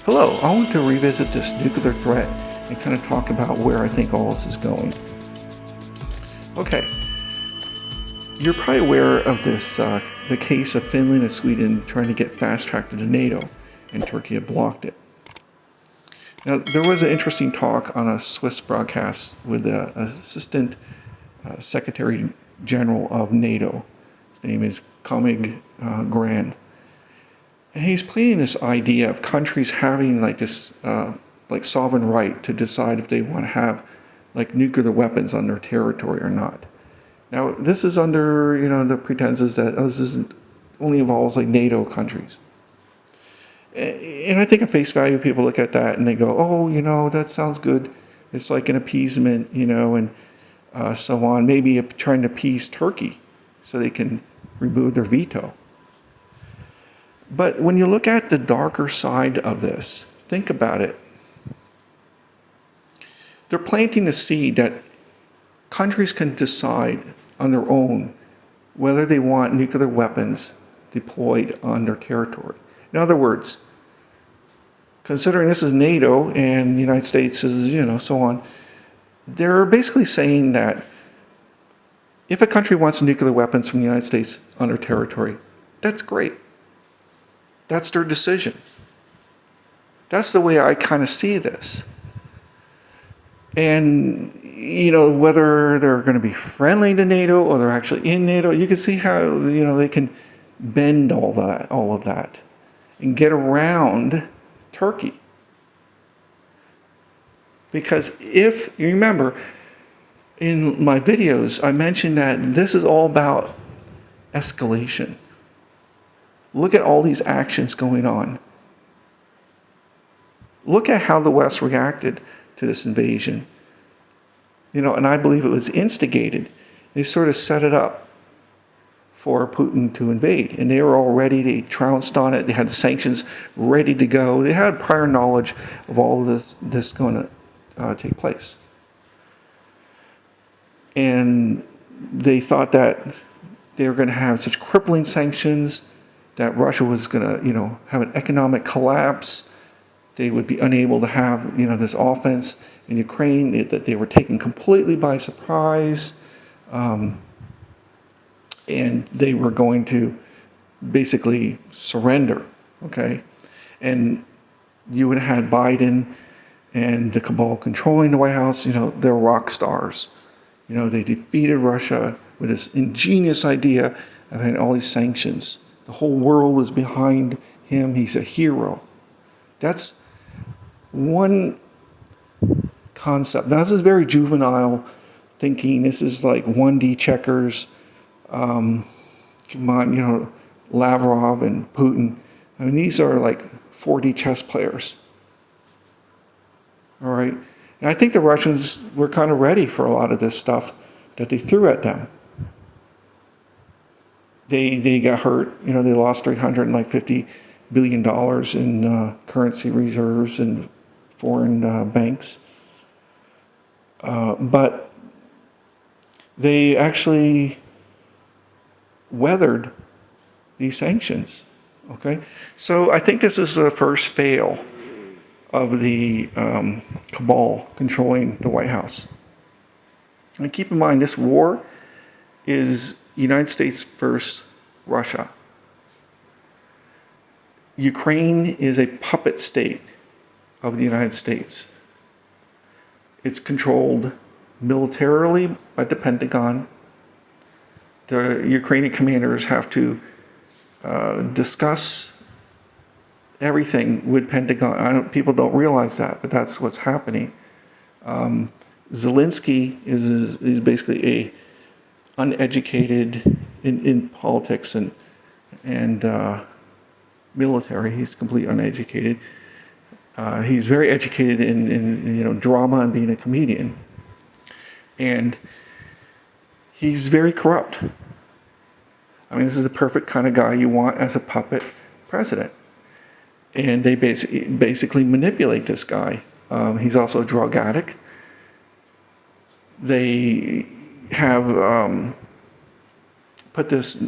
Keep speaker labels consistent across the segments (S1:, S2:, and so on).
S1: Hello, I want to revisit this nuclear threat and kind of talk about where I think all this is going. Okay, you're probably aware of this, the case of Finland and Sweden trying to get fast-tracked into NATO, and Turkey had blocked it. Now, there was an interesting talk on a Swiss broadcast with the Assistant Secretary General of NATO. His name is Comig Grand. And he's pleading this idea of countries having like this like sovereign right to decide if they want to have like nuclear weapons on their territory or not. Now, this is under, the pretenses that this only involves like NATO countries. And I think at face value, people look at that and they go, oh, that sounds good. It's like an appeasement, and so on. Maybe trying to appease Turkey so they can remove their veto. But when you look at the darker side of this, think about it. They're planting the seed that countries can decide on their own whether they want nuclear weapons deployed on their territory. In other words, considering this is NATO and the United States is, so on, they're basically saying that if a country wants nuclear weapons from the United States on their territory, that's great. That's their decision. That's the way I kind of see this. And, whether they're going to be friendly to NATO or they're actually in NATO, you can see how, they can bend all of that and get around Turkey. Because if you remember, in my videos, I mentioned that this is all about escalation. Look at all these actions going on. Look at how the West reacted to this invasion. And I believe it was instigated. They sort of set it up for Putin to invade. And they were all ready. They trounced on it. They had sanctions ready to go. They had prior knowledge of all of this going to take place. And they thought that they were going to have such crippling sanctions that Russia was going to, have an economic collapse. They would be unable to have, this offense in Ukraine, that they were taken completely by surprise. And they were going to basically surrender, okay? And you would have had Biden and the cabal controlling the White House, they're rock stars. They defeated Russia with this ingenious idea of having all these sanctions. The whole world was behind him. He's a hero. That's one concept. Now, this is very juvenile thinking. This is like 1D checkers. Come on, Lavrov and Putin. I mean, these are like 4D chess players. All right? And I think the Russians were kind of ready for a lot of this stuff that they threw at them. They got hurt. They lost $350 billion in currency reserves and foreign banks. But they actually weathered these sanctions. Okay? So I think this is the first fail of the cabal controlling the White House. And keep in mind, this war is United States versus Russia. Ukraine is a puppet state of the United States. It's controlled militarily by the Pentagon. The Ukrainian commanders have to discuss everything with Pentagon. People don't realize that, but that's what's happening. Zelensky is basically a uneducated in politics and military. He's completely uneducated. He's very educated in drama and being a comedian, and he's very corrupt. I mean, this is the perfect kind of guy you want as a puppet president. And they basically manipulate this guy. He's also a drug addict. They have put this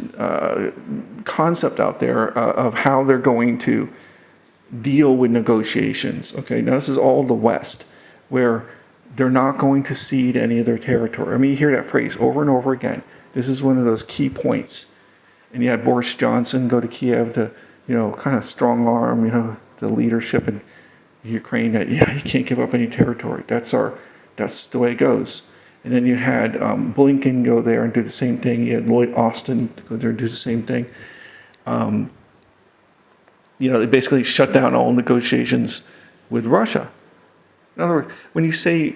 S1: concept out there of how they're going to deal with negotiations. Okay, now this is all the West, where they're not going to cede any of their territory. I mean, you hear that phrase over and over again. This is one of those key points. And you had Boris Johnson go to Kiev to, kind of strong arm, the leadership in Ukraine that, you can't give up any territory. That's the way it goes. And then you had Blinken go there and do the same thing. You had Lloyd Austin go there and do the same thing. They basically shut down all negotiations with Russia. In other words, when you say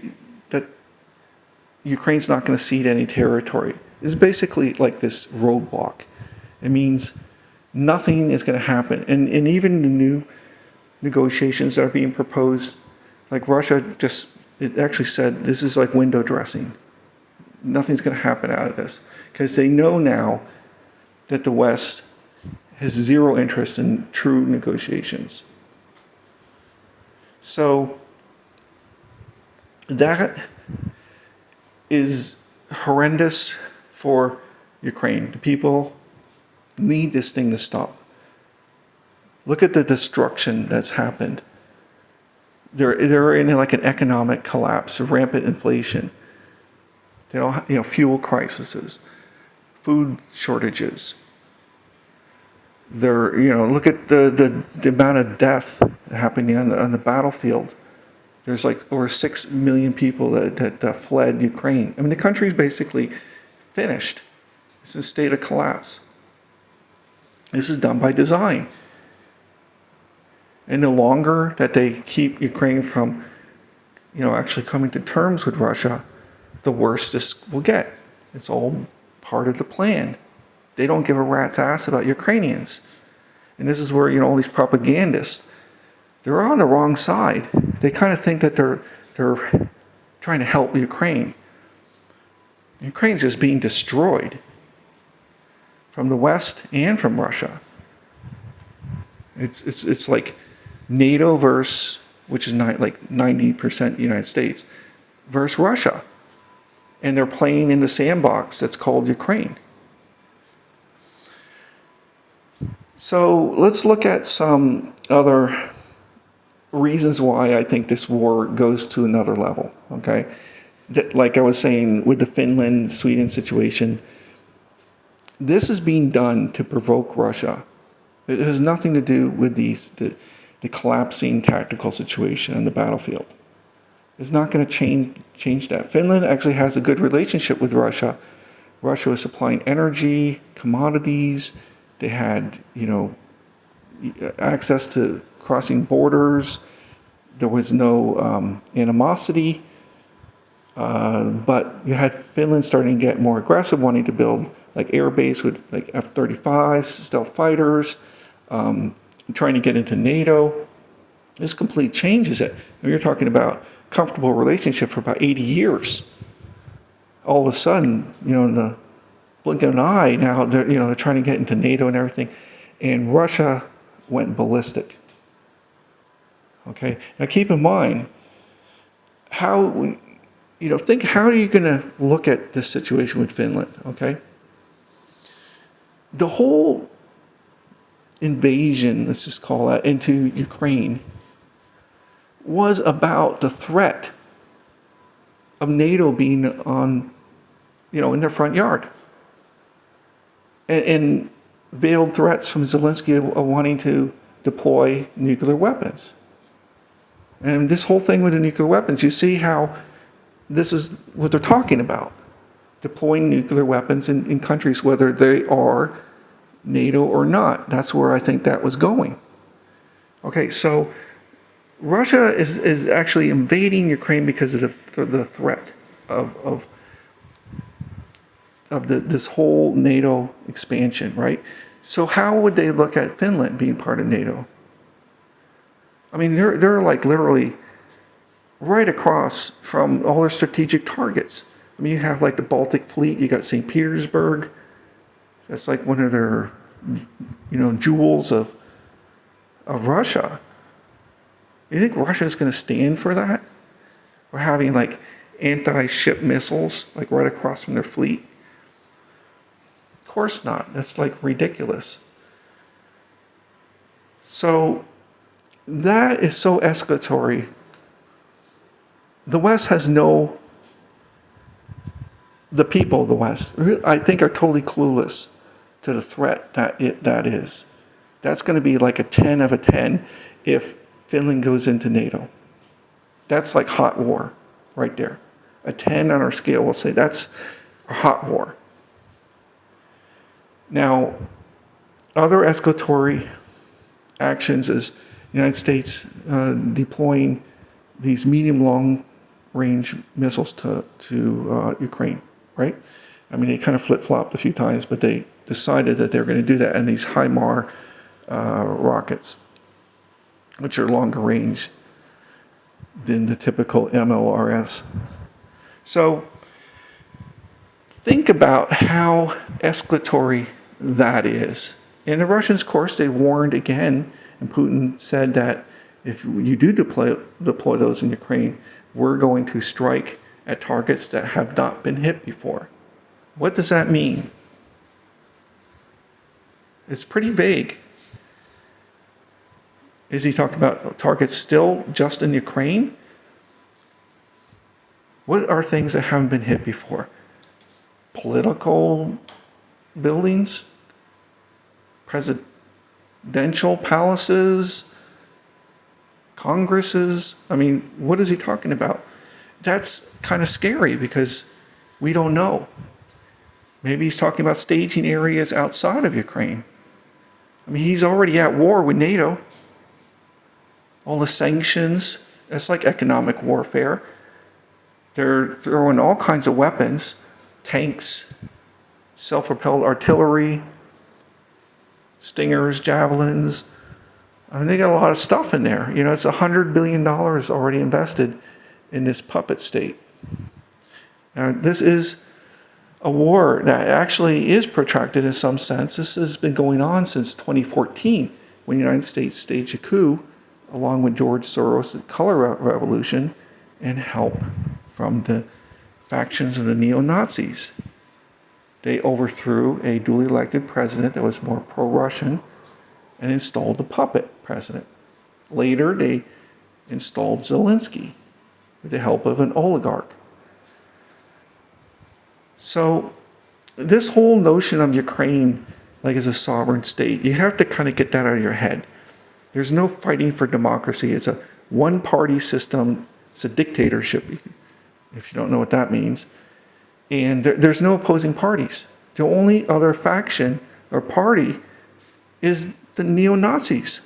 S1: that Ukraine's not going to cede any territory, it's basically like this roadblock. It means nothing is going to happen. And even the new negotiations that are being proposed, like Russia it actually said this is like window dressing. Nothing's going to happen out of this. Because they know now that the West has zero interest in true negotiations. So that is horrendous for Ukraine. The people need this thing to stop. Look at the destruction that's happened. They're in like an economic collapse, rampant inflation. They don't, fuel crises, food shortages. Look at the amount of death happening on the battlefield. There's like over 6 million people that fled Ukraine. I mean, the country's basically finished. It's in a state of collapse. This is done by design. And the longer that they keep Ukraine from, actually coming to terms with Russia, the worse this will get. It's all part of the plan. They don't give a rat's ass about Ukrainians. And this is where, all these propagandists, they're on the wrong side. They kind of think that they're trying to help Ukraine. Ukraine's just being destroyed from the West and from Russia. It's like NATO versus, which is like 90% United States, versus Russia. And they're playing in the sandbox that's called Ukraine. So let's look at some other reasons why I think this war goes to another level, okay? Like I was saying with the Finland-Sweden situation, this is being done to provoke Russia. It has nothing to do with the collapsing tactical situation on the battlefield. It's not going to change that. Finland actually has a good relationship with Russia. Russia was supplying energy, commodities. They had, access to crossing borders. There was no animosity. But you had Finland starting to get more aggressive, wanting to build like air base with like F-35s, stealth fighters, trying to get into NATO. This completely changes it. You're talking about comfortable relationship for about 80 years. All of a sudden, in the blink of an eye, now they're trying to get into NATO and everything, and Russia went ballistic. Okay, now keep in mind how are you going to look at this situation with Finland? Okay, the whole invasion, let's just call that, into Ukraine was about the threat of NATO being on, in their front yard. And veiled threats from Zelensky of wanting to deploy nuclear weapons. And this whole thing with the nuclear weapons, you see how this is what they're talking about. Deploying nuclear weapons in countries, whether they are NATO or not. That's where I think that was going. Okay, so Russia is actually invading Ukraine because of the threat of this whole NATO expansion, right? So how would they look at Finland being part of NATO? I mean, they're like literally right across from all their strategic targets. I mean, you have like the Baltic Fleet, you got St. Petersburg. That's like one of their, jewels of Russia. You think Russia is going to stand for that? Or having like anti-ship missiles like right across from their fleet? Of course not. That's like ridiculous. So that is so escalatory. The West has no, the people of the West, I think, are totally clueless to the threat that is. That's going to be like a 10 of a 10 if Finland goes into NATO. That's like hot war right there. A 10 on our scale will say that's a hot war. Now, other escalatory actions is the United States deploying these medium-long range missiles to Ukraine, right? I mean, they kind of flip-flopped a few times, but they decided that they were going to do that, and these HIMAR rockets, which are longer range than the typical MLRS. So think about how escalatory that is. And the Russians, of course, they warned again, and Putin said that if you do deploy those in Ukraine, we're going to strike at targets that have not been hit before. What does that mean? It's pretty vague. Is he talking about targets still just in Ukraine? What are things that haven't been hit before? Political buildings? Presidential palaces? Congresses? I mean, what is he talking about? That's kind of scary because we don't know. Maybe he's talking about staging areas outside of Ukraine. I mean, he's already at war with NATO. All the sanctions, that's like economic warfare. They're throwing all kinds of weapons, tanks, self-propelled artillery, Stingers, javelins. I mean, they got a lot of stuff in there. You know, it's $100 billion already invested in this puppet state. Now, this is a war that actually is protracted in some sense. This has been going on since 2014, when the United States staged a coup along with George Soros' Color Revolution and help from the factions of the neo-Nazis. They overthrew a duly elected president that was more pro-Russian and installed the puppet president. Later, they installed Zelensky with the help of an oligarch. So this whole notion of Ukraine like as a sovereign state, you have to kind of get that out of your head. There's no fighting for democracy. It's a one-party system. It's a dictatorship, if you don't know what that means. And there's no opposing parties. The only other faction or party is the neo-Nazis.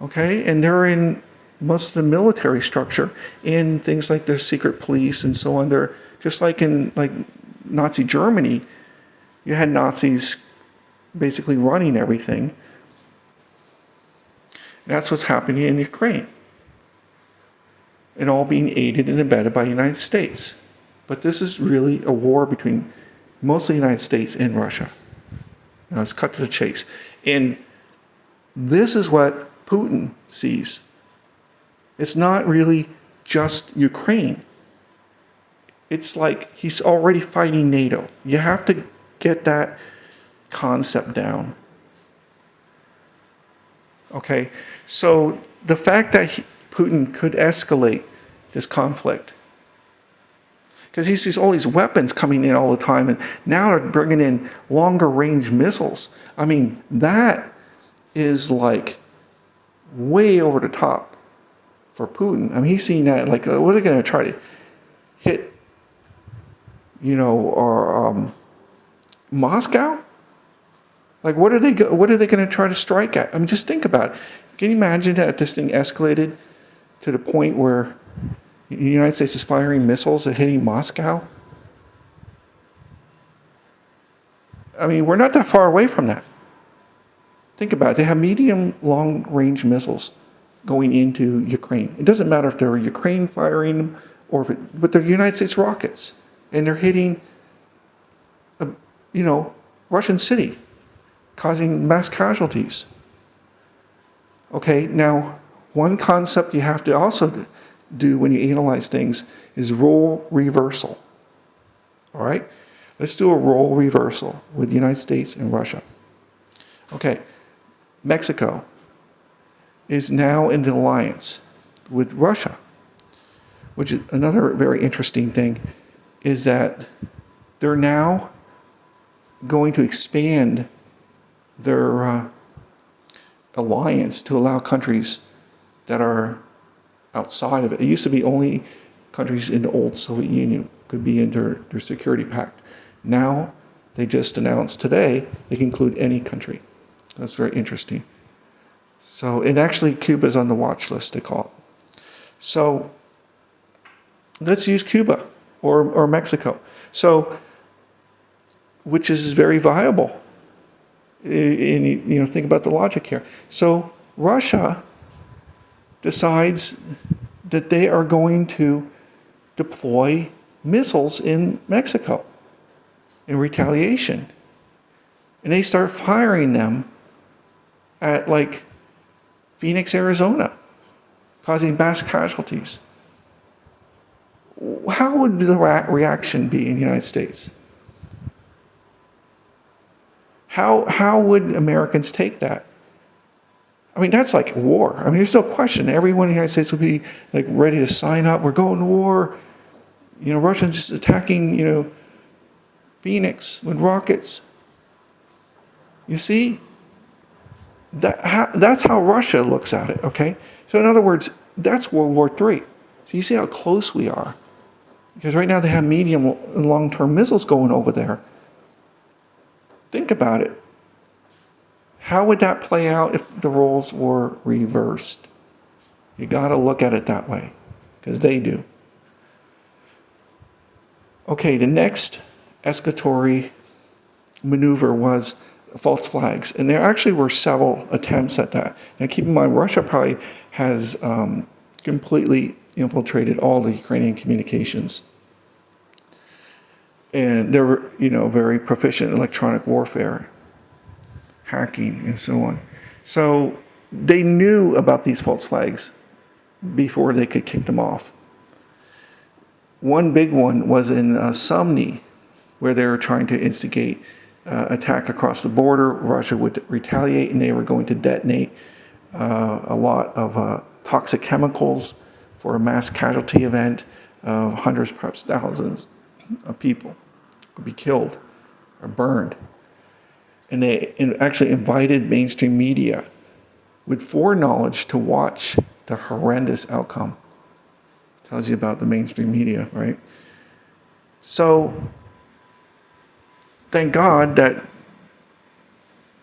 S1: Okay? And they're in most of the military structure and things like the secret police and so on. They're just like in Nazi Germany, you had Nazis basically running everything. That's what's happening in Ukraine. And all being aided and abetted by the United States. But this is really a war between mostly the United States and Russia. You know, it's cut to the chase. And this is what Putin sees. It's not really just Ukraine. It's like he's already fighting NATO. You have to get that concept down. Okay, so the fact that Putin could escalate this conflict, because he sees all these weapons coming in all the time, and now they're bringing in longer range missiles. I mean, that is like way over the top for Putin. I mean, he's seeing that like, what are they going to try to hit, you know, or Moscow? Like, what are they going to try to strike at? I mean, just think about it. Can you imagine that this thing escalated to the point where the United States is firing missiles and hitting Moscow? I mean, we're not that far away from that. Think about it. They have medium, long-range missiles going into Ukraine. It doesn't matter if they're Ukraine firing them or but they're United States rockets, and they're hitting, Russian city, causing mass casualties. Okay, now one concept you have to also do when you analyze things is role reversal. All right, let's do a role reversal with the United States and Russia. Okay, Mexico. is now in the alliance with Russia, which is another very interesting thing, is that they're now going to expand their alliance to allow countries that are outside of it. It used to be only countries in the old Soviet Union could be in their security pact. Now, they just announced today they can include any country. That's very interesting. So, and actually Cuba's on the watch list, they call it. So, let's use Cuba or Mexico. So, which is very viable. And you know, think about the logic here. So, Russia decides that they are going to deploy missiles in Mexico in retaliation. And they start firing them at like Phoenix, Arizona, causing mass casualties. How would the reaction be in the United States? How would Americans take that? I mean, that's like war. I mean, there's no question. Everyone in the United States would be like ready to sign up. We're going to war. You know, Russians just attacking, you know, Phoenix with rockets. You see? That's how Russia looks at it, okay? So in other words, that's World War III. So you see how close we are. Because right now they have medium and long-term missiles going over there. Think about it. How would that play out if the roles were reversed? You got to look at it that way, because they do. Okay, the next escalatory maneuver was false flags, and there actually were several attempts at that. Now, keep in mind, Russia probably has completely infiltrated all the Ukrainian communications, and they're, you know, very proficient in electronic warfare, hacking, and so on. So they knew about these false flags before they could kick them off. One big one was in Sumny, where they were trying to instigate attack across the border. Russia would retaliate, and they were going to detonate a lot of toxic chemicals for a mass casualty event of hundreds, perhaps thousands of people would be killed or burned. And they actually invited mainstream media with foreknowledge to watch the horrendous outcome. Tells you about the mainstream media, right? So, thank God that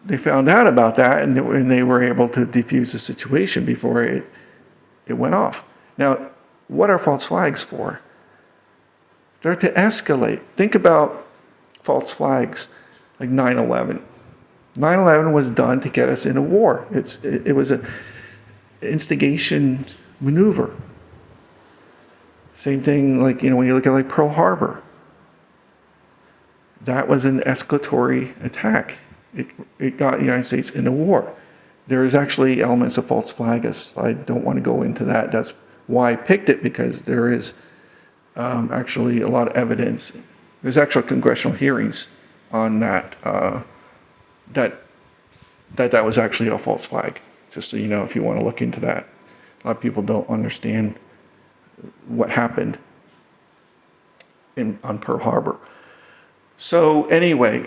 S1: they found out about that, and they were able to defuse the situation before it went off. Now, what are false flags for? They're to escalate. Think about false flags like 9/11. 9/11 was done to get us in a war. It was an instigation maneuver. Same thing, like, you know, when you look at like Pearl Harbor. That was an escalatory attack. It got the United States in a war. There is actually elements of false flag. I don't want to go into that. That's why I picked it, because there is actually a lot of evidence. There's actual congressional hearings on that, that was actually a false flag. Just so you know, if you want to look into that. A lot of people don't understand what happened on Pearl Harbor. So anyway,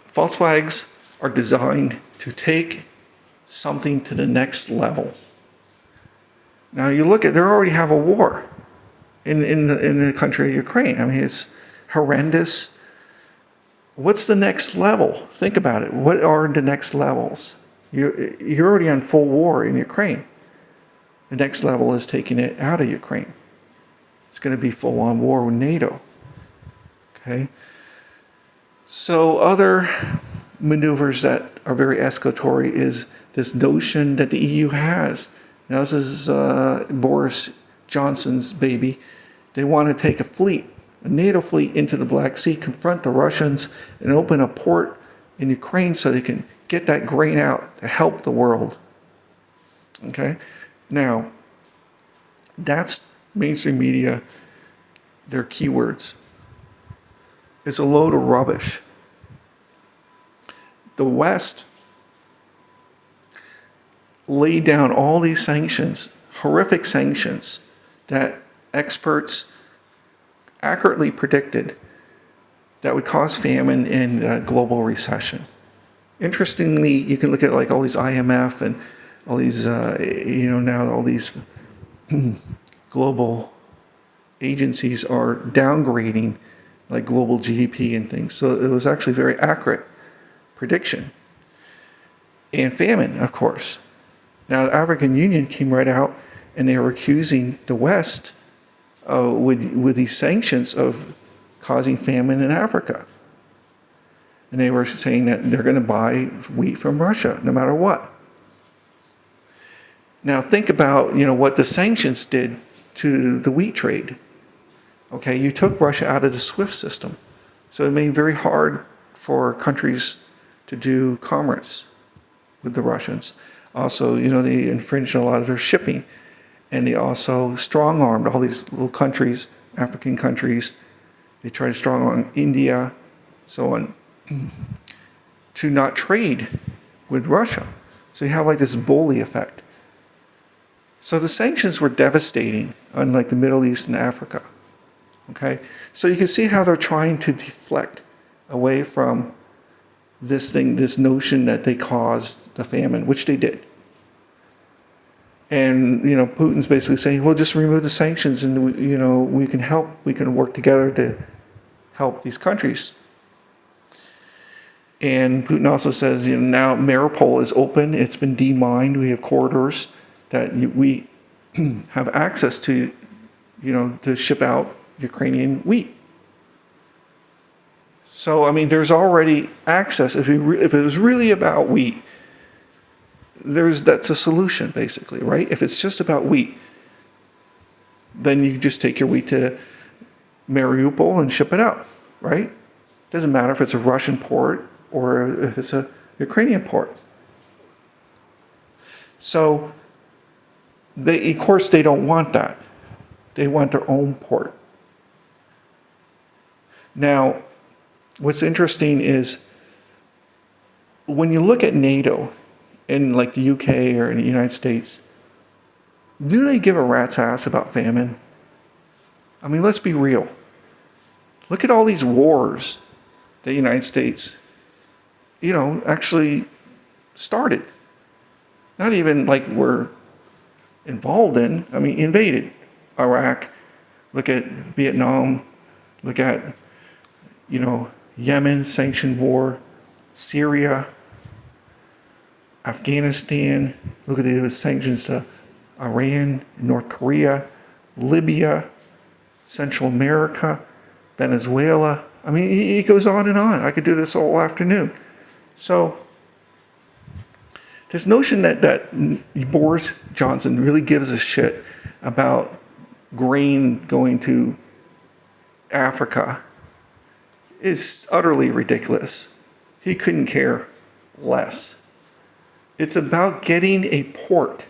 S1: false flags are designed to take something to the next level. Now you look at, they already have a war in the country of Ukraine. I mean, it's horrendous. What's the next level? Think about it. What are the next levels? You're already on full war in Ukraine. The next level is taking it out of Ukraine. It's going to be full-on war with NATO. Okay? So other maneuvers that are very escalatory is this notion that the EU has. Now, this is Boris Johnson's baby. They want to take a NATO fleet into the Black Sea, confront the Russians, and open a port in Ukraine so they can get that grain out to help the world. Okay? Now, that's mainstream media, their keywords. It's a load of rubbish. The West laid down all these sanctions, horrific sanctions, that experts accurately predicted that would cause famine and global recession. Interestingly, you can look at like all these IMF and all these, now all these global agencies are downgrading like global GDP and things. So it was actually very accurate prediction. And famine, of course. Now the African Union came right out and they were accusing the West with these sanctions of causing famine in Africa. And they were saying that they're going to buy wheat from Russia no matter what. Now think about, what the sanctions did to the wheat trade. Okay, you took Russia out of the SWIFT system. So it made it very hard for countries to do commerce with the Russians. Also, they infringed on a lot of their shipping. And they also strong-armed all these little countries, African countries. They tried to strong-arm India, so on, to not trade with Russia. So you have like this bully effect. So the sanctions were devastating on like the Middle East and Africa. Okay, so you can see how they're trying to deflect away from this notion that they caused the famine, which they did. And Putin's basically saying, well, just remove the sanctions, and we can help. We can work together to help these countries. And Putin also says, now Mariupol is open. It's been demined. We have corridors that we have access to, to ship out Ukrainian wheat. So, there's already access. If it was really about wheat, that's a solution, basically, right? If it's just about wheat, then you just take your wheat to Mariupol and ship it out, right? Doesn't matter if it's a Russian port or if it's a Ukrainian port. So, of course, they don't want that. They want their own port. Now, what's interesting is when you look at NATO in like the UK or in the United States, do they give a rat's ass about famine? Let's be real. Look at all these wars the United States, actually started. Not even like we're involved in, invaded Iraq. Look at Vietnam. Look at, Yemen, sanctioned war, Syria, Afghanistan. Look at the sanctions to Iran, North Korea, Libya, Central America, Venezuela. It goes on and on. I could do this all afternoon. So this notion that Boris Johnson really gives a shit about grain going to Africa is utterly ridiculous. He couldn't care less. It's about getting a port.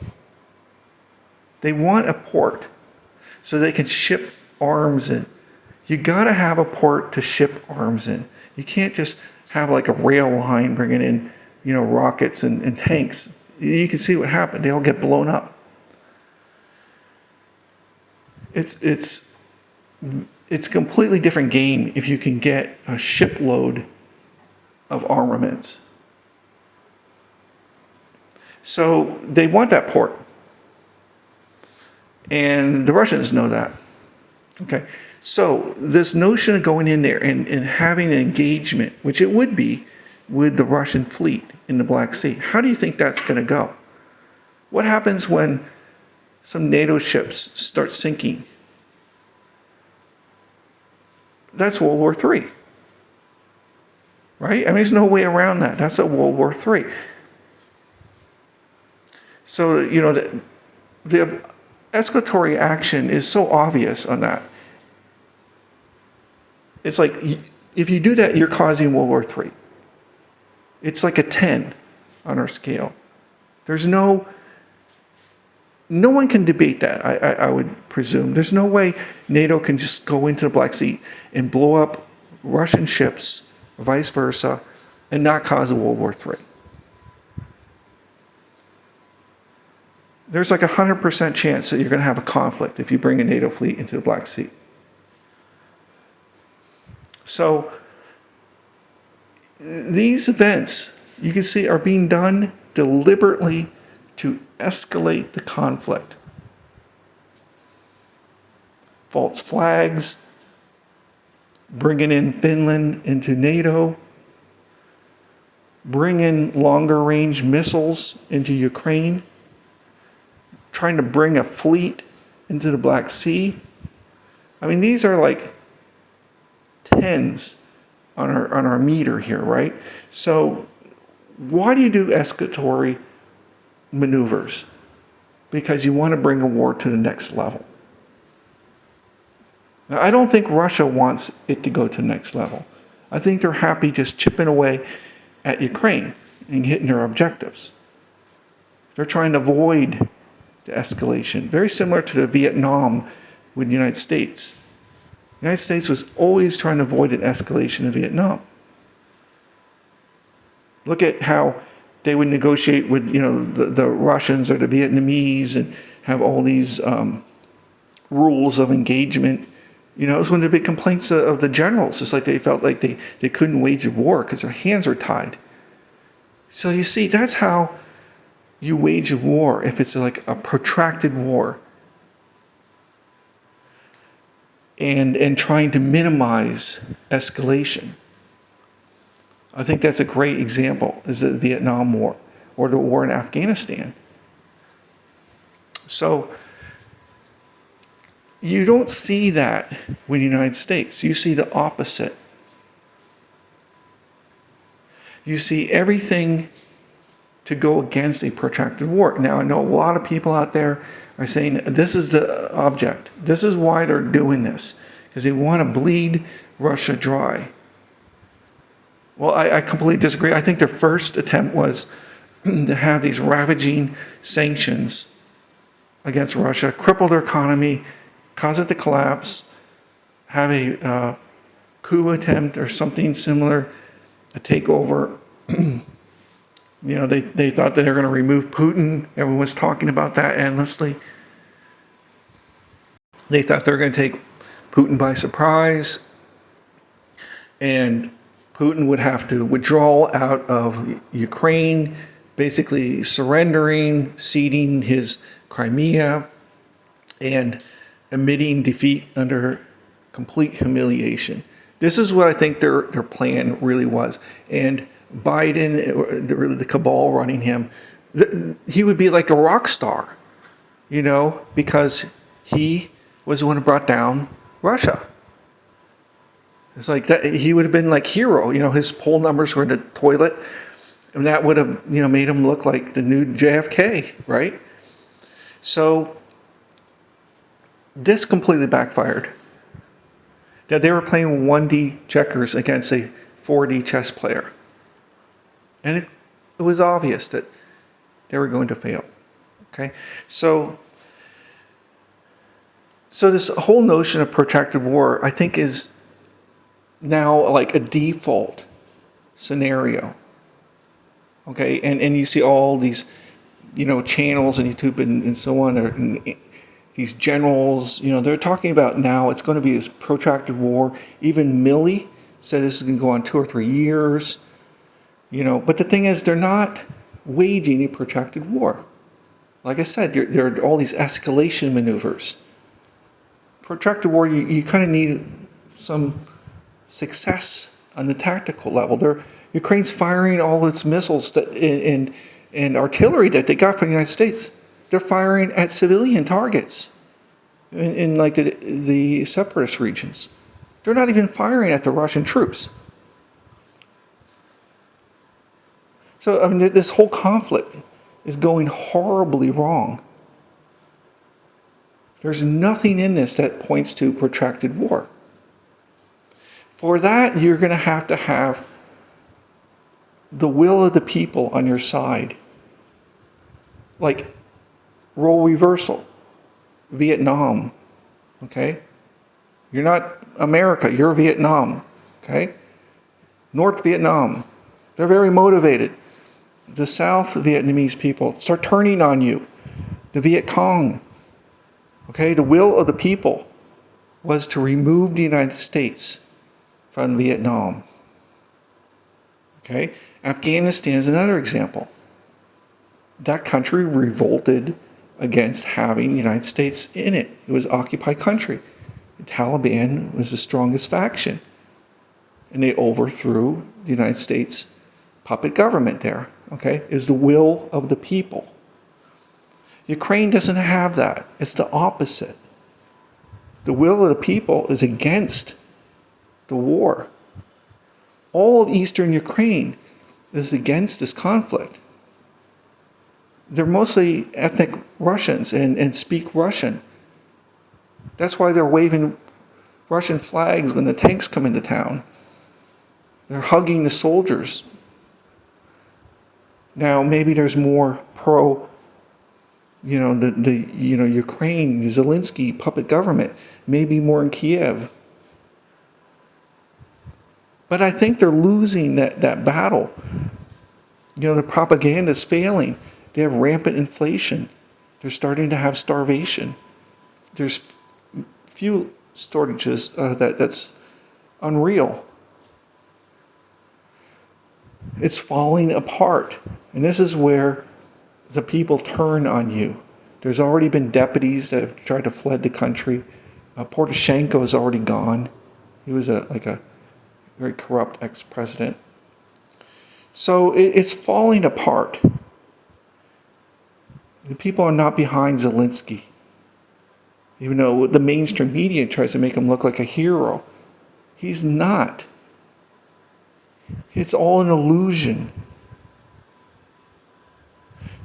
S1: They want a port so they can ship arms in. You got to have a port to ship arms in. You can't just have like a rail line bringing in, rockets and tanks. You can see what happened. They all get blown up. It's a completely different game if you can get a shipload of armaments. So they want that port. And the Russians know that. Okay. So this notion of going in there and having an engagement, which it would be, with the Russian fleet in the Black Sea, how do you think that's going to go? What happens when some NATO ships start sinking? That's World War III. Right? There's no way around that. That's a World War III. So, the escalatory action is so obvious on that. It's like, if you do that, you're causing World War III. It's like a 10 on our scale. There's no one can debate that, I would presume. There's no way NATO can just go into the Black Sea and blow up Russian ships, or vice versa, and not cause a World War III. there's like 100% chance that you're going to have a conflict if you bring a NATO fleet into the Black Sea. So these events, you can see, are being done deliberately to escalate the conflict. False flags, bringing in Finland into NATO, bringing longer range missiles into Ukraine, trying to bring a fleet into the Black Sea. I mean, these are like tens on our meter here, right? So why do you do escalatory maneuvers? Because you want to bring a war to the next level. Now, I don't think Russia wants it to go to the next level. I think they're happy just chipping away at Ukraine and hitting their objectives. They're trying to avoid the escalation, very similar to the Vietnam with the United States. The United States was always trying to avoid an escalation in Vietnam. Look at how they would negotiate with, the Russians or the Vietnamese and have all these rules of engagement. It was one of the big complaints of the generals. It's like they felt like they couldn't wage a war because their hands are tied. So you see, that's how you wage a war if it's like a protracted war. And trying to minimize escalation. I think that's a great example, is the Vietnam War or the war in Afghanistan. So you don't see that with the United States. You see the opposite. You see everything to go against a protracted war. Now, I know a lot of people out there are saying this is the object. This is why they're doing this, because they want to bleed Russia dry. Well, I completely disagree. I think their first attempt was to have these ravaging sanctions against Russia, cripple their economy, cause it to collapse, have a coup attempt or something similar, a takeover. They thought that they were going to remove Putin. Everyone was talking about that endlessly. They thought they were going to take Putin by surprise, and Putin would have to withdraw out of Ukraine, basically surrendering, ceding his Crimea, and admitting defeat under complete humiliation. This is what I think their plan really was. And Biden, the cabal running him, he would be like a rock star, because he was the one who brought down Russia. It's like that. He would have been like hero. His poll numbers were in the toilet, and that would have made him look like the new JFK, right? So this completely backfired. That they were playing 1D checkers against a 4D chess player. And it was obvious that they were going to fail. Okay? So this whole notion of protracted war, I think, is now like a default scenario. Okay? And you see all these, channels on YouTube and so on, and these generals, they're talking about now it's going to be this protracted war. Even Milley said this is going to go on 2 or 3 years. But the thing is, they're not waging a protracted war. Like I said, there are all these escalation maneuvers. Protracted war, you kind of need some success on the tactical level. Ukraine's firing all its missiles and artillery that they got from the United States. They're firing at civilian targets in like the separatist regions. They're not even firing at the Russian troops. So, this whole conflict is going horribly wrong. There's nothing in this that points to protracted war. For that, you're going to have the will of the people on your side. Like role reversal. Vietnam. Okay? You're not America, you're Vietnam. Okay? North Vietnam. They're very motivated. The South Vietnamese people start turning on you. the Viet Cong. Okay, the will of the people was to remove the United States from Vietnam. Okay, Afghanistan is another example. That country revolted against having the United States in it. It was an occupied country. The Taliban was the strongest faction, and they overthrew the United States puppet government there. Okay, it was the will of the people. Ukraine doesn't have that. It's the opposite. The will of the people is against the war. All of eastern Ukraine is against this conflict. They're mostly ethnic Russians and speak Russian. That's why they're waving Russian flags when the tanks come into town. They're hugging the soldiers. Now, maybe there's more pro, Ukraine, the Zelensky puppet government, maybe more in Kiev. But I think they're losing that battle. The propaganda is failing. They have rampant inflation. They're starting to have starvation. There's fuel shortages that's unreal. It's falling apart. And this is where the people turn on you. There's already been deputies that have tried to fled the country. Poroshenko is already gone. He was a very corrupt ex-president. So it's falling apart. The people are not behind Zelensky. Even though the mainstream media tries to make him look like a hero. He's not. It's all an illusion.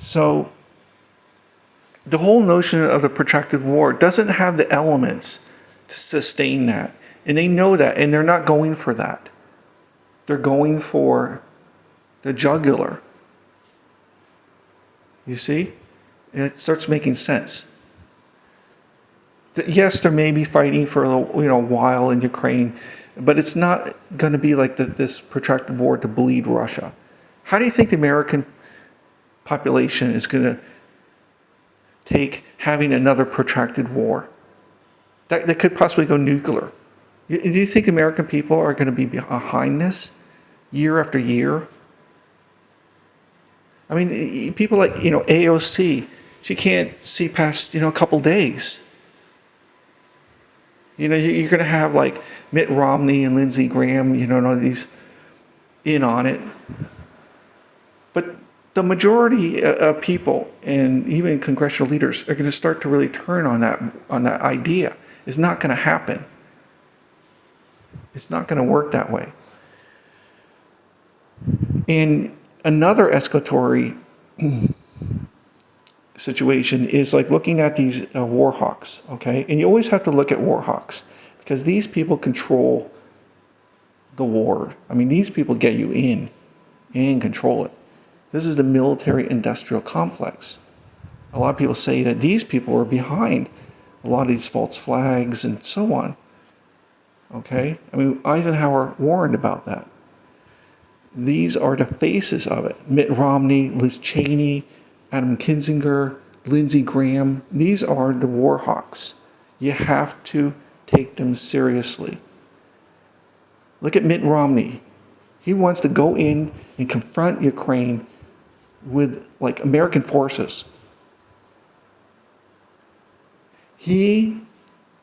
S1: So the whole notion of the protracted war doesn't have the elements to sustain that. And they know that, and they're not going for that. They're going for the jugular. You see? And it starts making sense. Yes, there may be fighting for a while in Ukraine, but it's not going to be like this protracted war to bleed Russia. How do you think the American population is going to take having another protracted war? That could possibly go nuclear. Do you think American people are going to be behind this year after year? I mean, people like, AOC, she can't see past, a couple days. You're going to have like Mitt Romney and Lindsey Graham, and all these in on it. But the majority of people and even congressional leaders are going to start to really turn on that idea. It's not going to happen. It's not going to work that way. And another escalatory situation is like looking at these war hawks, okay? And you always have to look at war hawks because these people control the war. I mean, these people get you in and control it. This is the military-industrial complex. A lot of people say that these people are behind a lot of these false flags and so on. Okay? I mean, Eisenhower warned about that. These are the faces of it. Mitt Romney, Liz Cheney, Adam Kinzinger, Lindsey Graham. These are the war hawks. You have to take them seriously. Look at Mitt Romney. He wants to go in and confront Ukraine with like American forces. He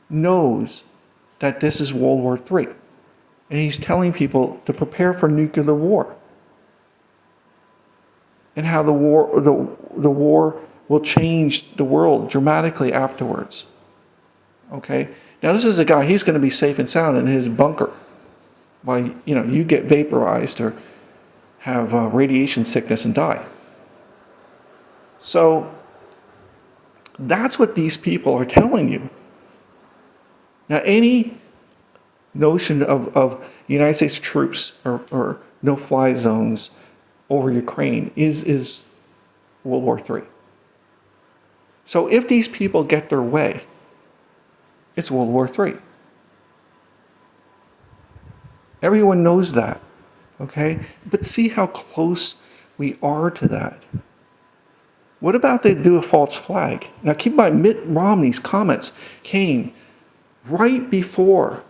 S1: knows that this is World War III. And he's telling people to prepare for nuclear war. And how the war will change the world dramatically afterwards. Okay? Now this is a guy, he's going to be safe and sound in his bunker. While, you get vaporized or have radiation sickness and die. So, that's what these people are telling you. Now, any notion of United States troops or no-fly zones over Ukraine is World War III. So if these people get their way, it's World War III. Everyone knows that, okay? But see how close we are to that. What about they do a false flag? Now keep in mind, Mitt Romney's comments came right before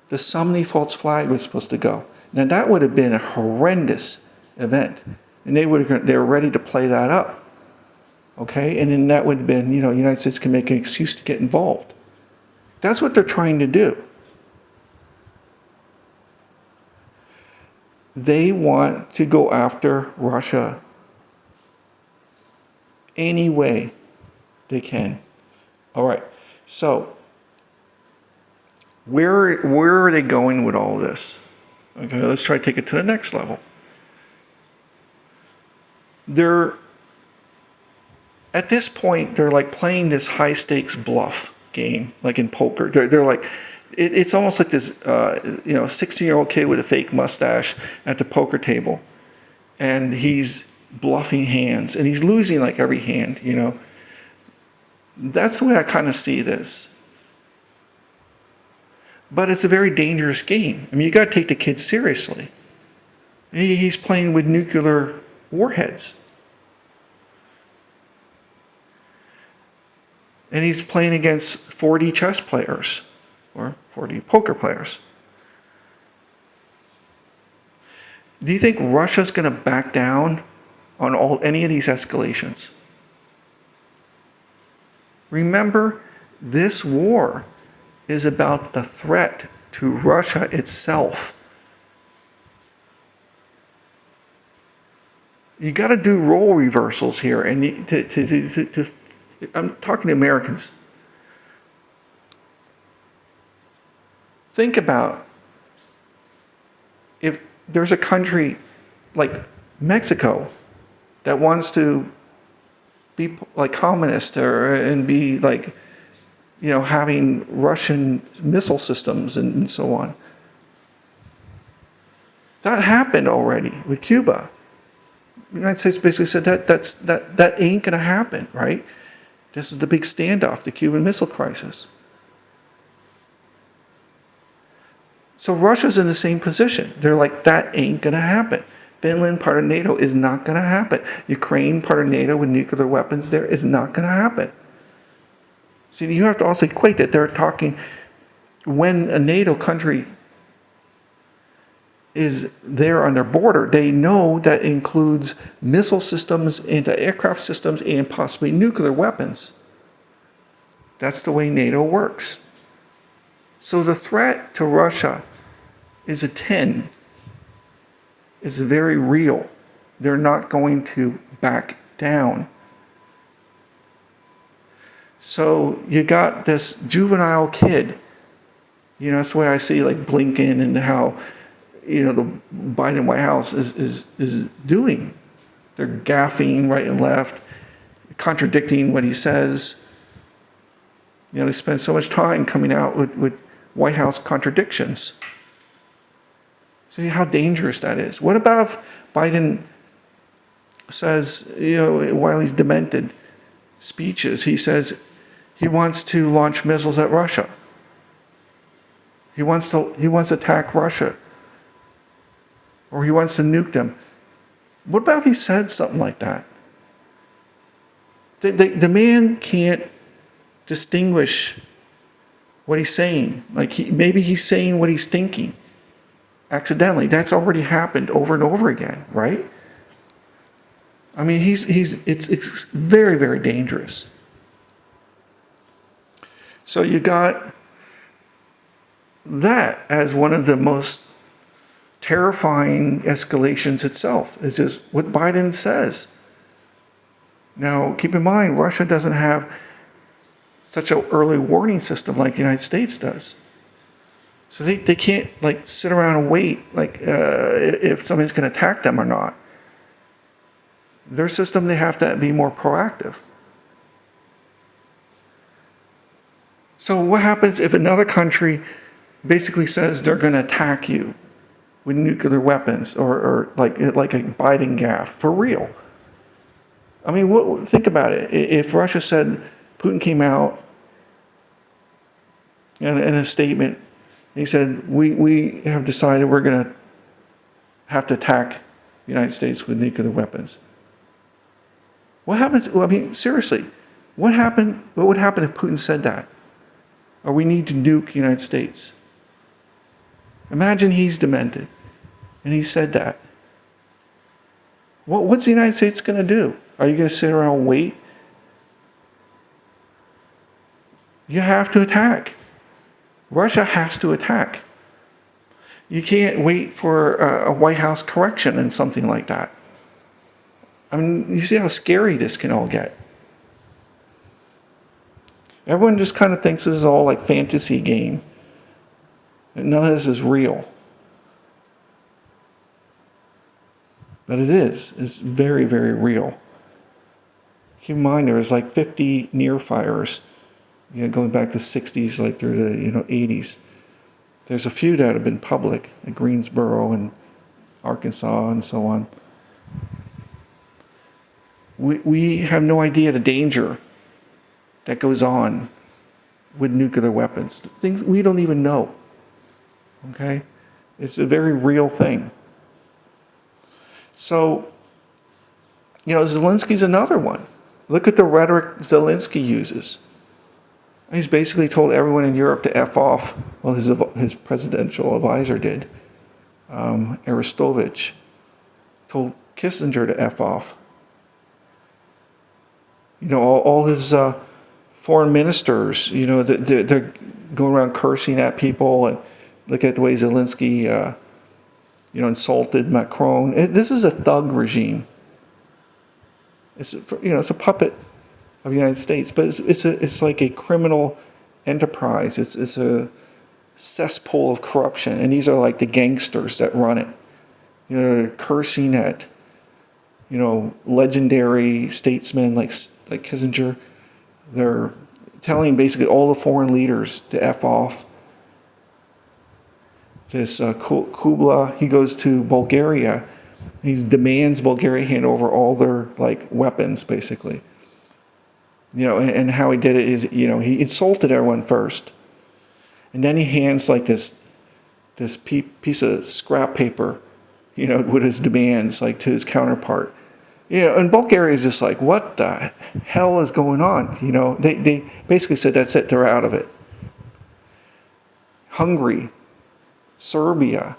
S1: the Sumney false flag was supposed to go. Now that would have been a horrendous event, and they were ready to play that up. Okay, and then that would have been, the United States can make an excuse to get involved. That's what they're trying to do. They want to go after Russia any way they can. All right, so where are they going with all this? Okay, let's try to take it to the next level. At this point, they're like playing this high stakes bluff game, like in poker. They're like, it's almost like this, 16-year-old kid with a fake mustache at the poker table, and he's bluffing hands, and he's losing like every hand. That's the way I kind of see this. But it's a very dangerous game. I mean, you got to take the kid seriously. He's playing with nuclear warheads. And he's playing against 4D chess players or 4D poker players. Do you think Russia's going to back down on any of these escalations? Remember, this war is about the threat to Russia itself. You got to do role reversals here, and I'm talking to Americans. Think about if there's a country like Mexico that wants to be like communist and be like, having Russian missile systems and so on. That happened already with Cuba. The United States basically said that ain't going to happen, right? This is the big standoff, the Cuban Missile Crisis. So Russia's in the same position. They're like, that ain't going to happen. Finland, part of NATO, is not going to happen. Ukraine, part of NATO with nuclear weapons there, is not going to happen. See, you have to also equate that they're talking when a NATO country is there on their border, they know that includes missile systems, anti-aircraft systems, and possibly nuclear weapons. That's the way NATO works. So the threat to Russia is a 10. It's very real. They're not going to back down. So you got this juvenile kid. That's the way I see like Blinken and how the Biden White House is doing. They're gaffing right and left, contradicting what he says. They spend so much time coming out with White House contradictions. See how dangerous that is. What about if Biden says, while he's demented speeches, he says he wants to launch missiles at Russia. He wants to attack Russia. Or he wants to nuke them. What about if he said something like that? The man can't distinguish what he's saying. Like maybe he's saying what he's thinking accidentally. That's already happened over and over again, right? I mean, it's very, very dangerous. So you got that as one of the most terrifying escalations itself. It's just what Biden says. Now, keep in mind, Russia doesn't have such an early warning system like the United States does. So they can't like sit around and wait like if somebody's going to attack them or not. Their system, they have to be more proactive. So what happens if another country basically says they're going to attack you with nuclear weapons or like a Biden gaffe for real? I mean, think about it. If Russia said, Putin came out in a statement, he said, we have decided we're going to have to attack the United States with nuclear weapons. What happens? Well, I mean, seriously, what happened? What would happen if Putin said that? Or we need to nuke the United States? Imagine he's demented and he said that. What's the United States going to do? Are you going to sit around and wait? You have to attack. Russia has to attack. You can't wait for a White House correction and something like that. I mean, you see how scary this can all get. Everyone just kind of thinks this is all like fantasy game. And none of this is real. But it is. It's very, very real. Keep in mind, there was like 50 near fires, going back to the 60s, like through the 80s. There's a few that have been public, like Greensboro and Arkansas and so on. We have no idea the danger that goes on with nuclear weapons. Things we don't even know. Okay? It's a very real thing. So, Zelensky's another one. Look at the rhetoric Zelensky uses. He's basically told everyone in Europe to F off. Well, his presidential advisor did. Arestovich told Kissinger to F off. All his foreign ministers, they're going around cursing at people, and look at the way Zelensky, insulted Macron. This is a thug regime. It's a puppet of the United States, but it's like a criminal enterprise. It's a cesspool of corruption, and these are like the gangsters that run it. They're cursing at legendary statesmen like Kissinger. They're telling basically all the foreign leaders to F off. This Kubla, he goes to Bulgaria. He demands Bulgaria hand over all their weapons, basically. And how he did it is, he insulted everyone first, and then he hands this piece of scrap paper, with his demands to his counterpart. And Bulgaria is just like, what the hell is going on? They basically said that's it, they're out of it. Hungary, Serbia.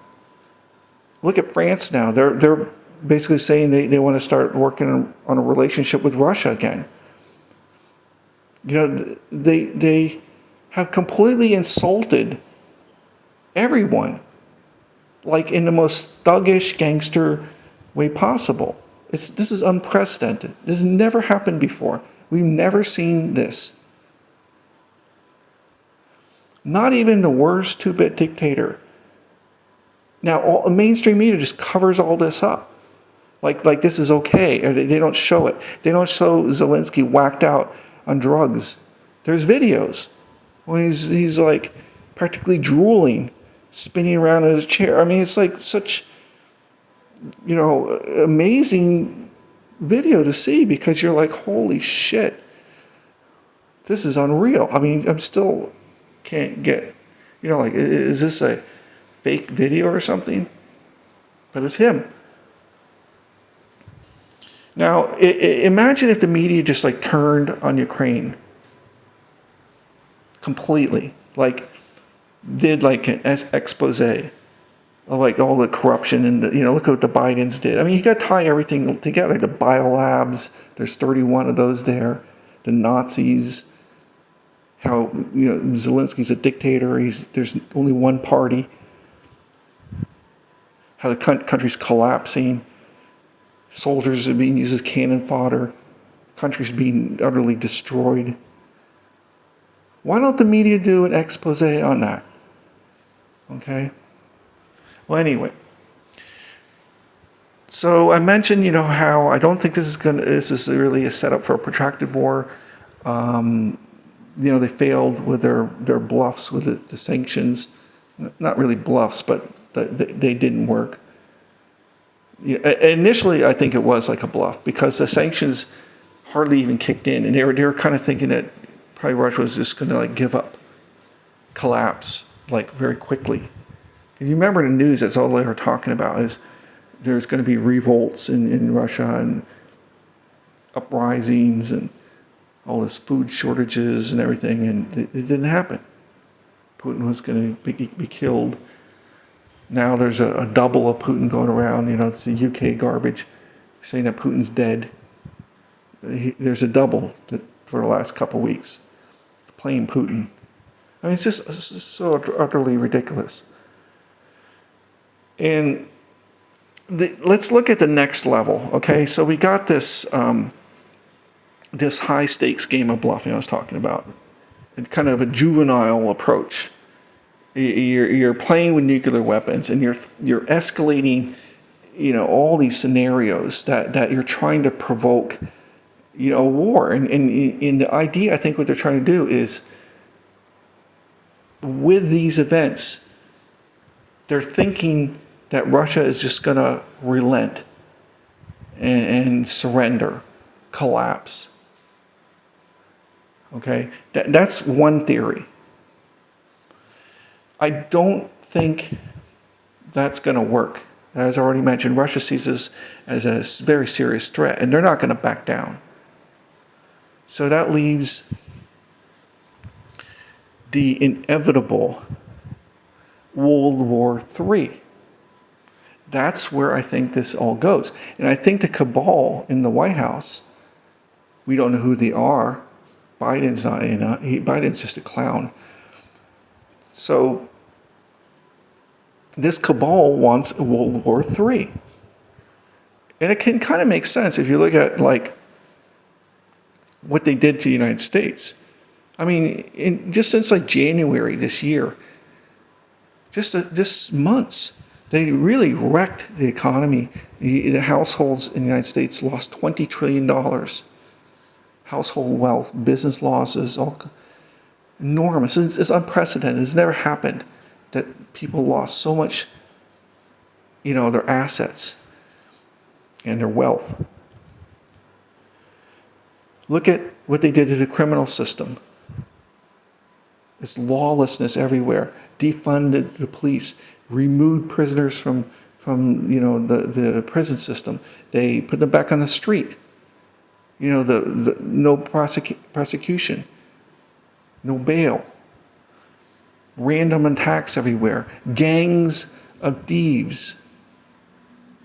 S1: Look at France now. They're basically saying they want to start working on a relationship with Russia again. They have completely insulted everyone, in the most thuggish gangster way possible. This is unprecedented. This has never happened before. We've never seen this. Not even the worst two-bit dictator. Now, mainstream media just covers all this up. Like this is okay. Or they don't show it. They don't show Zelensky whacked out on drugs. There's videos when he's practically drooling, spinning around in his chair. I mean, it's such, amazing video to see, because you're like, holy shit, this is unreal. I mean, I'm still can't get, is this a fake video or something? But it's him. Now, imagine if the media just turned on Ukraine completely, did an expose of all the corruption and look what the Bidens did. I mean, you got to tie everything together. The biolabs, there's 31 of those there. The Nazis, how Zelensky's a dictator. There's only one party. How the country's collapsing. Soldiers are being used as cannon fodder. Country's being utterly destroyed. Why don't the media do an expose on that? Okay. Well, anyway. So I mentioned, how I don't think this is really a setup for a protracted war. They failed with their bluffs with the sanctions. Not really bluffs, but they didn't work. Initially, I think it was like a bluff, because the sanctions hardly even kicked in, and they were kind of thinking that probably Russia was just going to give up, collapse very quickly. Because you remember in the news, that's all they were talking about, is there's going to be revolts in Russia, and uprisings and all this food shortages and everything, and it didn't happen. Putin was going to be killed. Now there's a double of Putin going around. It's the UK garbage saying that Putin's dead. There's a double for the last couple of weeks playing Putin. I mean, it's just so utterly ridiculous. And let's look at the next level, okay? So we got this this high stakes game of bluffing I was talking about. It's kind of a juvenile approach. You're playing with nuclear weapons, and you're escalating, all these scenarios that you're trying to provoke, a war. And the idea, I think, what they're trying to do is, with these events, they're thinking that Russia is just going to relent and surrender, collapse. Okay, that's one theory. I don't think that's going to work. As I already mentioned, Russia sees this as a very serious threat, and they're not going to back down. So that leaves the inevitable World War III. That's where I think this all goes. And I think the cabal in the White House, we don't know who they are. Biden's not in. Biden's just a clown. So this cabal wants a World War III. And it can kind of make sense if you look at what they did to the United States. I mean, just since January this year, just months, they really wrecked the economy. The households in the United States lost $20 trillion. Household wealth, business losses, all enormous. It's unprecedented. It's never happened that people lost so much, their assets and their wealth. Look at what they did to the criminal system. It's lawlessness everywhere. Defunded the police, removed prisoners from the prison system. They put them back on the street. The no prosecution, no bail, random attacks everywhere, gangs of thieves.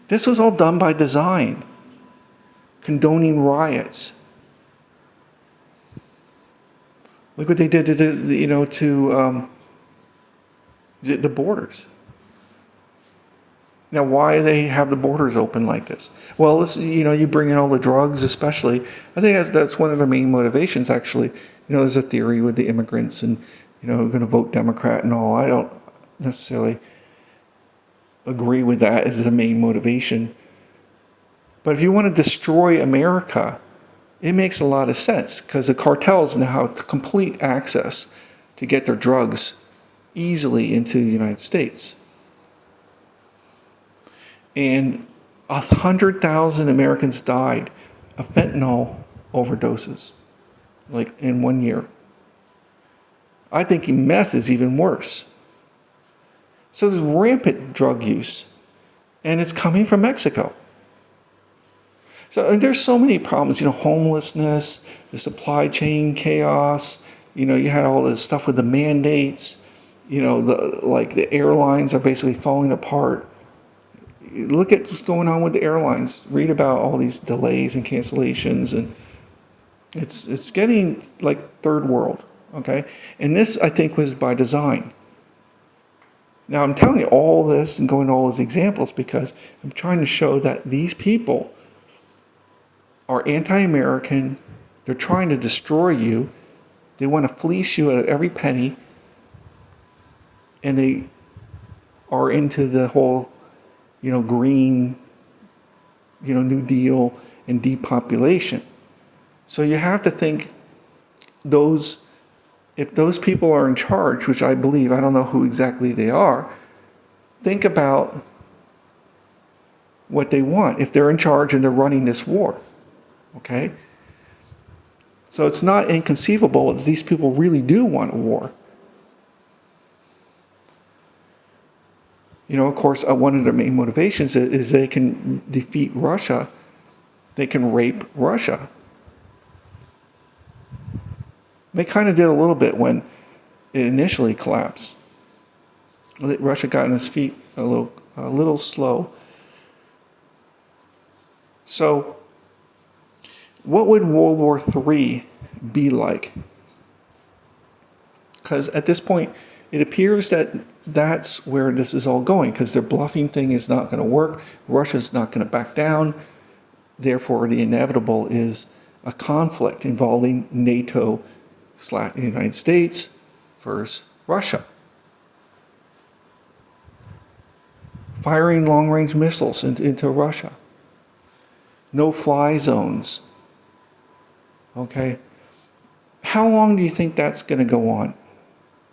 S1: This was all done by design, condoning riots. Look what they did to the borders. Now, why do they have the borders open like this? Well, you bring in all the drugs, especially. I think that's one of the main motivations, actually. There's a theory with the immigrants and, going to vote Democrat and all. I don't necessarily agree with that as the main motivation. But if you want to destroy America, it makes a lot of sense because the cartels now have complete access to get their drugs easily into the United States. And 100,000 Americans died of fentanyl overdoses, in 1 year. I think meth is even worse. So there's rampant drug use, and it's coming from Mexico. So there's so many problems, homelessness, the supply chain chaos. You had all this stuff with the mandates. The airlines are basically falling apart. Look at what's going on with the airlines. Read about all these delays and cancellations, and it's getting like third world, okay? And this, I think, was by design. Now, I'm telling you all this and going to all those examples because I'm trying to show that these people are anti-American. They're trying to destroy you. They want to fleece you at every penny, and they are into the whole green, New Deal and depopulation. So you have to think if those people are in charge, which I believe, I don't know who exactly they are, think about what they want. If they're in charge and they're running this war, okay? So it's not inconceivable that these people really do want a war. Of course, one of their main motivations is they can defeat Russia. They can rape Russia. They kind of did a little bit when it initially collapsed. Russia got on its feet a little slow. So, what would World War III be like? Because at this point, it appears that that's where this is all going, because their bluffing thing is not going to work. Russia's not going to back down. Therefore, the inevitable is a conflict involving NATO / United States versus Russia. Firing long-range missiles into Russia. No-fly zones. Okay? How long do you think that's going to go on?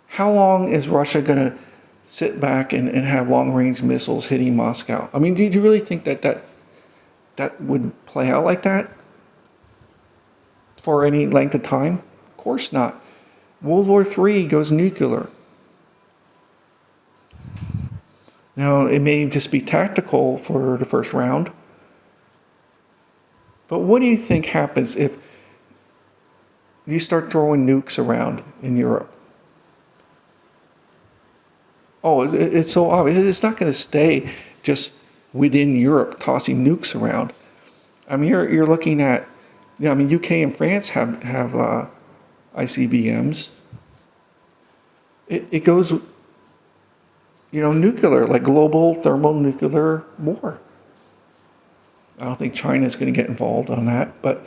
S1: How long is Russia going to sit back and have long-range missiles hitting Moscow? I mean, do you really think that would play out like that for any length of time? Of course not. World War III goes nuclear. Now, it may just be tactical for the first round. But what do you think happens if you start throwing nukes around in Europe? Oh, it's so obvious. It's not going to stay just within Europe tossing nukes around. I mean, you're looking at, I mean, UK and France have ICBMs. It goes, nuclear, like global thermonuclear war. I don't think China is going to get involved on that, but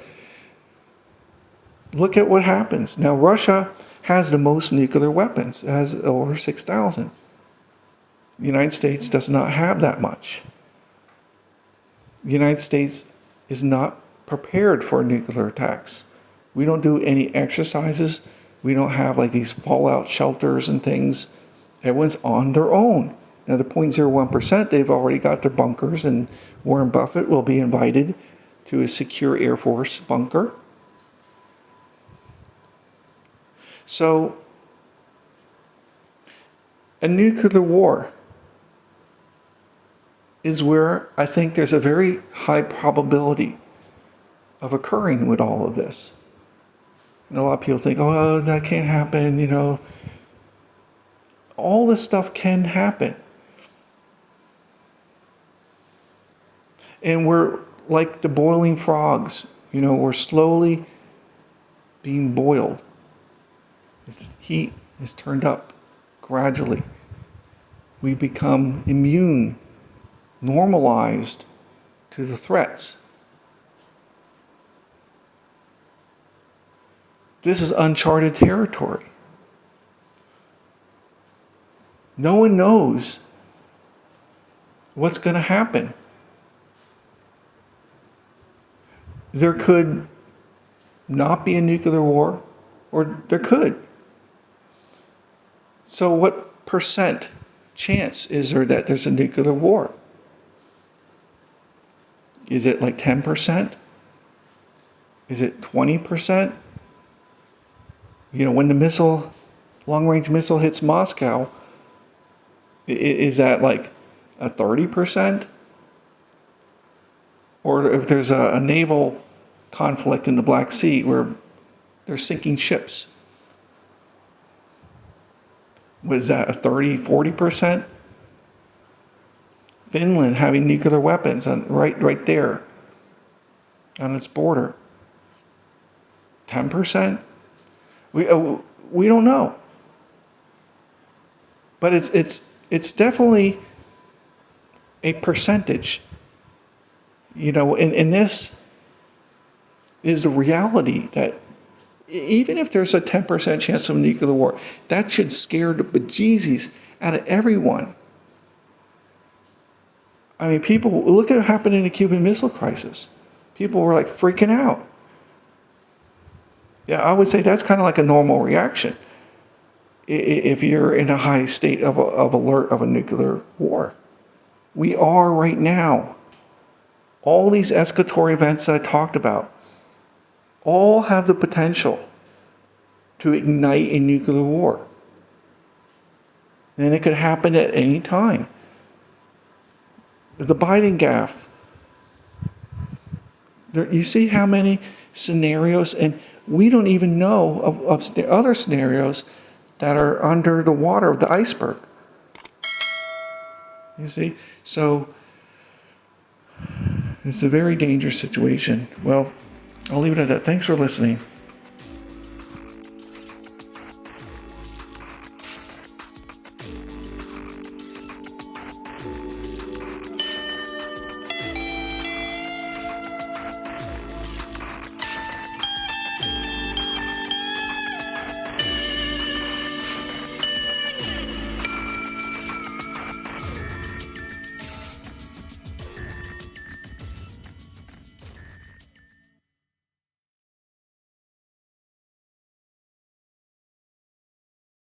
S1: look at what happens. Now, Russia has the most nuclear weapons. It has over 6,000. The United States does not have that much. The United States is not prepared for nuclear attacks. We don't do any exercises. We don't have like these fallout shelters and things. Everyone's on their own. Now, the 0.01%, they've already got their bunkers, and Warren Buffett will be invited to a secure Air Force bunker. So, a nuclear war is where I think there's a very high probability of occurring with all of this. And a lot of people think, oh, that can't happen, All this stuff can happen. And we're like the boiling frogs, we're slowly being boiled. The heat is turned up gradually. We become immune, normalized to the threats. This is uncharted territory. No one knows what's going to happen. There could not be a nuclear war, or there could. So what percent chance is there that there's a nuclear war? Is it like 10%? Is it 20%? When the long-range missile hits Moscow, is that like a 30%? Or if there's a naval conflict in the Black Sea where they're sinking ships, was that a 30-40%? Finland having nuclear weapons right there on its border. 10%? We don't know. But it's definitely a percentage. And this is the reality that even if there's a 10% chance of a nuclear war, that should scare the bejesus out of everyone. I mean, people, look at what happened in the Cuban Missile Crisis. People were like freaking out. Yeah, I would say that's kind of like a normal reaction if you're in a high state of alert of a nuclear war. We are right now. All these escalatory events that I talked about all have the potential to ignite a nuclear war. And it could happen at any time. The Biden gaffe. You see how many scenarios, and we don't even know of other scenarios that are under the water of the iceberg. You see? So it's a very dangerous situation. Well, I'll leave it at that. Thanks for listening.